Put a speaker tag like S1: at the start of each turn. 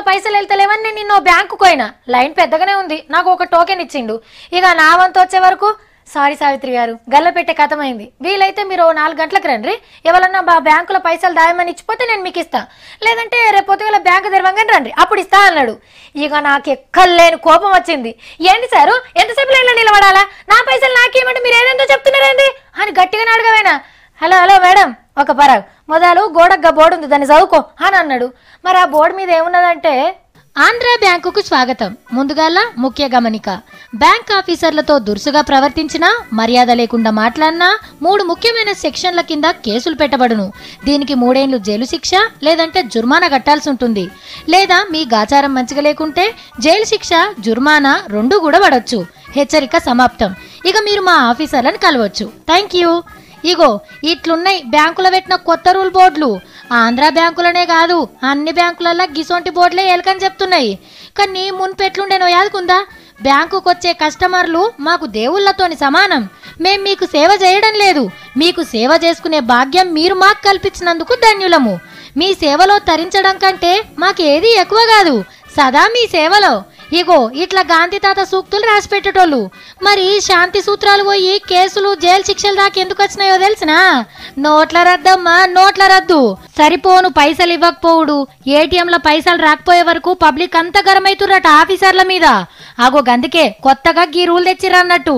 S1: పైసలు వెళ్తలేవని నేను నిన్న బ్యాంకు పోయినా. లైన్ పెద్దగానే ఉంది, నాకు ఒక టోకెన్ ఇచ్చిండు. ఇక నా వంతు వచ్చే వరకు సారీ సావిత్రి గారు, గల్ల పెట్టే కథమైంది, వీలైతే మీరు 4 గంటలకు రండి, ఎవరన్నా బ్యాంకులో పైసలు దాయమని ఇచ్చిపోతే నేను మీకు ఇస్తా, లేదంటే రేపు పొద్దుగల బ్యాంకు తెరవంగానే రండి అప్పుడు ఇస్తా అన్నాడు. ఇక నాకు ఎక్కలేని కోపం వచ్చింది. ఏంటి సారు, ఎంతసేపు లైన్లో నిలబడాలా, నా పైసలు నాకేమంటే మీరు ఏదేంటో చెప్తున్నారేంది అని గట్టిగా అడగవేనా. హలో హలో మేడం, ఒక పరాగ్ మొదలు గోడగ్గా బోర్డు ఉంది, దాన్ని చదువుకో అని అన్నాడు. మరి ఆ బోర్డు మీద ఏమున్నదంటే, ఆంధ్ర బ్యాంకుకు స్వాగతం. ముందుగాల ముఖ్య గమనిక, బ్యాంక్ ఆఫీసర్లతో దురుసుగా ప్రవర్తించినా, మర్యాద లేకుండా మాట్లాడినా 3 ముఖ్యమైన సెక్షన్ల కింద కేసులు పెట్టబడును. దీనికి 3 ఏళ్లు జైలు శిక్ష లేదంటే జుర్మానా కట్టాల్సి ఉంటుంది. లేదా మీ గాచారం మంచిగా లేకుంటే జైలు శిక్ష, జుర్మానా 2 కూడా పడవచ్చు. హెచ్చరిక సమాప్తం. ఇక మీరు మా ఆఫీసర్లను కలవచ్చు. Thank you. ఇగో ఇట్లున్నాయి బ్యాంకులో పెట్టిన కొత్త రూల్ బోర్డులు. ఆంధ్ర బ్యాంకులనే కాదు, అన్ని బ్యాంకులలో గిసొంటి బోర్డులే ఏలకని చెప్తున్నాయి. కానీ మున్పెట్లుండేనో యాదుకుందా, బ్యాంకుకు వచ్చే కస్టమర్లు మాకు దేవుళ్లతోని సమానం, మేం మీకు సేవ చేయడం లేదు, మీకు సేవ చేసుకునే భాగ్యం మీరు మాకు కల్పించినందుకు ధన్యులము. మీ సేవలో తరించడం కంటే మాకేది ఎక్కువ కాదు, సదా మీ సేవలో. ఇగో ఇట్లా గాంధీ తాత సూక్తులు రాసి పెట్టేటోళ్ళు. మరి శాంతి సూత్రాలు పోయి కేసులు, జైలు శిక్షలు దాకా ఎందుకు వచ్చినాయో తెలిసినా? నోట్ల రద్దమ్మా, నోట్ల రద్దు. సరిపోను పైసలు ఇవ్వకపోవుడు, ఏటీఎంల పైసలు రాకపోయే వరకు పబ్లిక్ అంతా గరమైతుర్రట ఆఫీసర్ల మీద. అగో గందుకే కొత్తగా గీ రూల్ తెచ్చిరన్నట్టు.